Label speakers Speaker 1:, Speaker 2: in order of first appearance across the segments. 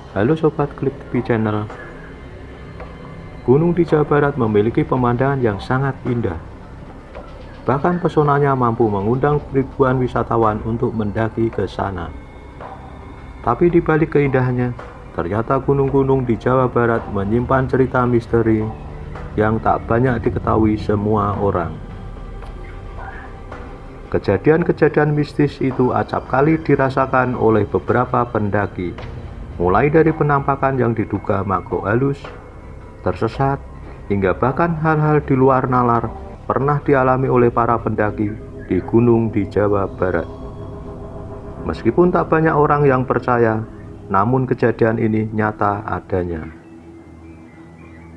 Speaker 1: Halo Sobat Klik TV Channel. Gunung di Jawa Barat memiliki pemandangan yang sangat indah. Bahkan pesonanya mampu mengundang ribuan wisatawan untuk mendaki ke sana. Tapi di balik keindahannya, ternyata gunung-gunung di Jawa Barat menyimpan cerita misteri yang tak banyak diketahui semua orang. Kejadian-kejadian mistis itu acap kali dirasakan oleh beberapa pendaki, mulai dari penampakan yang diduga makhluk halus, tersesat, hingga bahkan hal-hal di luar nalar pernah dialami oleh para pendaki di gunung di Jawa Barat. Meskipun tak banyak orang yang percaya, namun kejadian ini nyata adanya.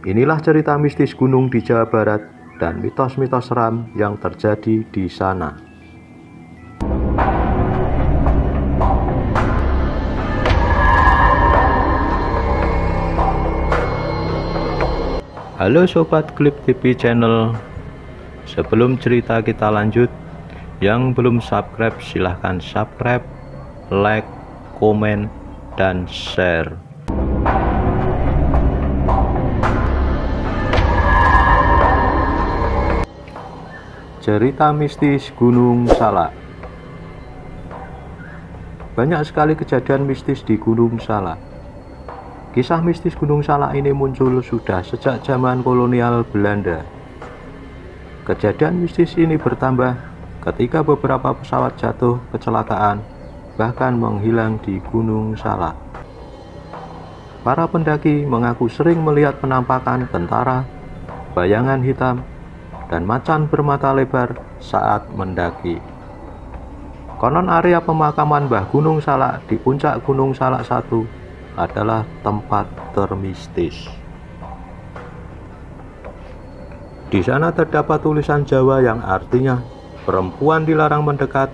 Speaker 1: Inilah cerita mistis gunung di Jawa Barat dan mitos-mitos seram yang terjadi di sana. Halo Sobat Klik TV Channel. Sebelum cerita kita lanjut, yang belum subscribe silahkan subscribe, like, komen, dan share. Cerita mistis Gunung Salak. Banyak sekali kejadian mistis di Gunung Salak. Kisah mistis Gunung Salak ini muncul sudah sejak zaman kolonial Belanda. Kejadian mistis ini bertambah ketika beberapa pesawat jatuh kecelakaan, bahkan menghilang di Gunung Salak. Para pendaki mengaku sering melihat penampakan tentara, bayangan hitam, dan macan bermata lebar saat mendaki. Konon area pemakaman Mbah Gunung Salak di puncak Gunung Salak 1 adalah tempat termistis. Di sana terdapat tulisan Jawa yang artinya perempuan dilarang mendekat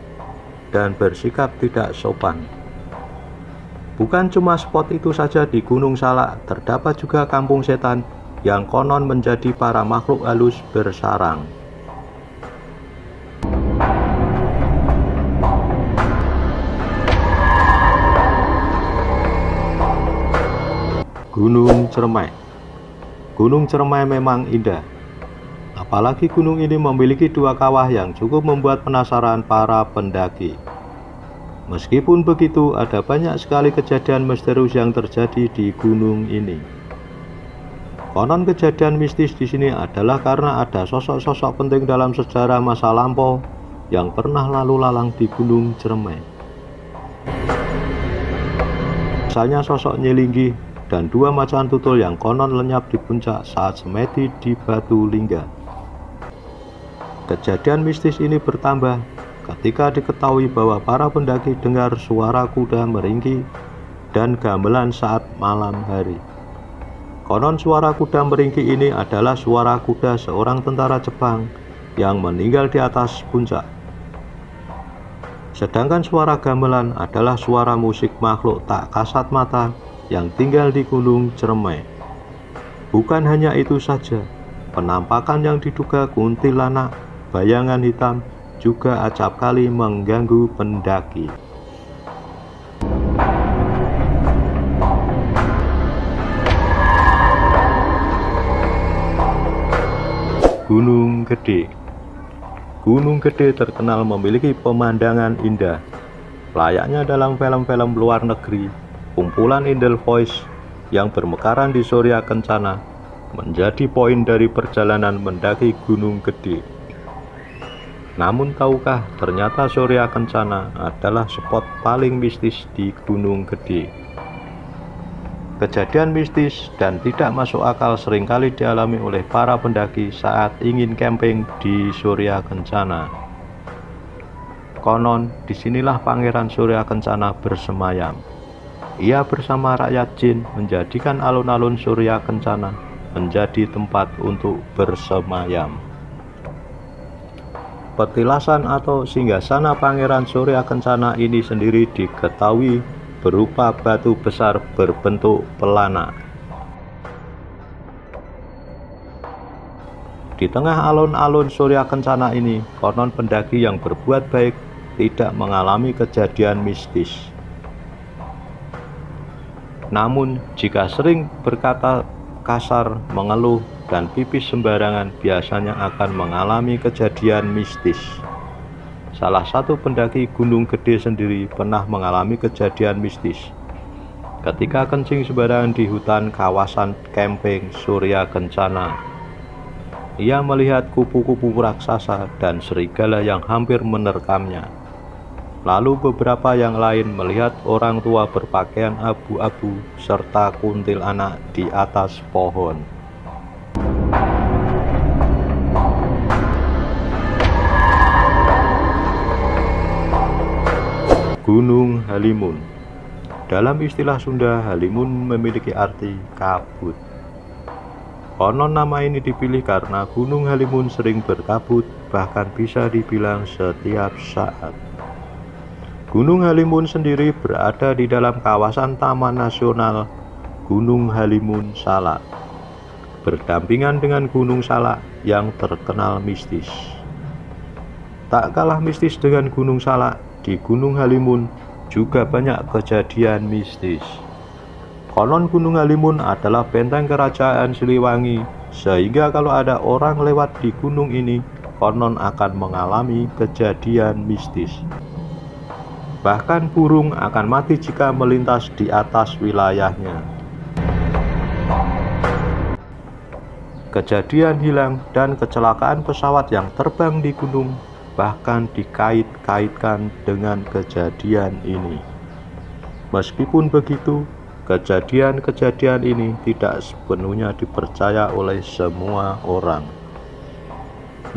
Speaker 1: dan bersikap tidak sopan. Bukan cuma spot itu saja di Gunung Salak, terdapat juga kampung setan yang konon menjadi para makhluk halus bersarang. Gunung Cermai. Gunung Cermai memang indah. Apalagi gunung ini memiliki dua kawah yang cukup membuat penasaran para pendaki. Meskipun begitu, ada banyak sekali kejadian misterius yang terjadi di gunung ini. Konon kejadian mistis di sini adalah karena ada sosok-sosok penting dalam sejarah masa lampau yang pernah lalu lalang di Gunung Cermai. Misalnya sosok Nyilinggi dan dua macan tutul yang konon lenyap di puncak saat semedi di Batu Lingga. Kejadian mistis ini bertambah ketika diketahui bahwa para pendaki dengar suara kuda meringkih dan gamelan saat malam hari. Konon suara kuda meringkih ini adalah suara kuda seorang tentara Jepang yang meninggal di atas puncak. Sedangkan suara gamelan adalah suara musik makhluk tak kasat mata yang tinggal di Gunung Cermai. Bukan hanya itu saja, penampakan yang diduga kuntilanak, bayangan hitam juga acap kali mengganggu pendaki. Gunung Gede. Gunung Gede terkenal memiliki pemandangan indah. Layaknya dalam film-film luar negeri, kumpulan Indel Voice yang bermekaran di Surya Kencana menjadi poin dari perjalanan mendaki Gunung Gede. Namun tahukah ternyata Surya Kencana adalah spot paling mistis di Gunung Gede. Kejadian mistis dan tidak masuk akal seringkali dialami oleh para pendaki saat ingin camping di Surya Kencana. Konon disinilah Pangeran Surya Kencana bersemayam. Ia bersama rakyat jin menjadikan alun-alun Surya Kencana menjadi tempat untuk bersemayam. Petilasan atau singgasana Pangeran Surya Kencana ini sendiri diketahui berupa batu besar berbentuk pelana. Di tengah alun-alun Surya Kencana ini, konon pendaki yang berbuat baik tidak mengalami kejadian mistis. Namun, jika sering berkata kasar, mengeluh, dan pipis sembarangan, biasanya akan mengalami kejadian mistis. Salah satu pendaki Gunung Gede sendiri pernah mengalami kejadian mistis. Ketika kencing sembarangan di hutan kawasan camping Surya Kencana, ia melihat kupu-kupu raksasa dan serigala yang hampir menerkamnya. Lalu beberapa yang lain melihat orang tua berpakaian abu-abu serta kuntilanak di atas pohon. Gunung Halimun. Dalam istilah Sunda, Halimun memiliki arti kabut. Konon nama ini dipilih karena Gunung Halimun sering berkabut, bahkan bisa dibilang setiap saat. Gunung Halimun sendiri berada di dalam kawasan Taman Nasional Gunung Halimun Salak, berdampingan dengan Gunung Salak yang terkenal mistis. Tak kalah mistis dengan Gunung Salak, di Gunung Halimun juga banyak kejadian mistis. Konon Gunung Halimun adalah benteng kerajaan Siliwangi, sehingga kalau ada orang lewat di gunung ini, konon akan mengalami kejadian mistis. Bahkan burung akan mati jika melintas di atas wilayahnya. Kejadian hilang dan kecelakaan pesawat yang terbang di gunung bahkan dikait-kaitkan dengan kejadian ini. Meskipun begitu, kejadian-kejadian ini tidak sepenuhnya dipercaya oleh semua orang.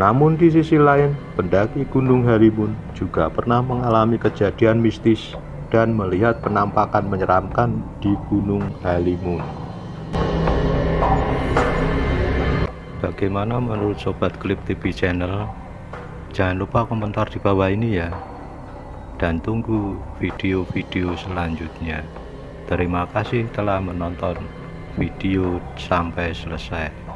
Speaker 1: Namun di sisi lain, pendaki Gunung Halimun juga pernah mengalami kejadian mistis dan melihat penampakan menyeramkan di Gunung Halimun. Bagaimana menurut Sobat Klip TV Channel? Jangan lupa komentar di bawah ini ya. Dan tunggu video-video selanjutnya. Terima kasih telah menonton video sampai selesai.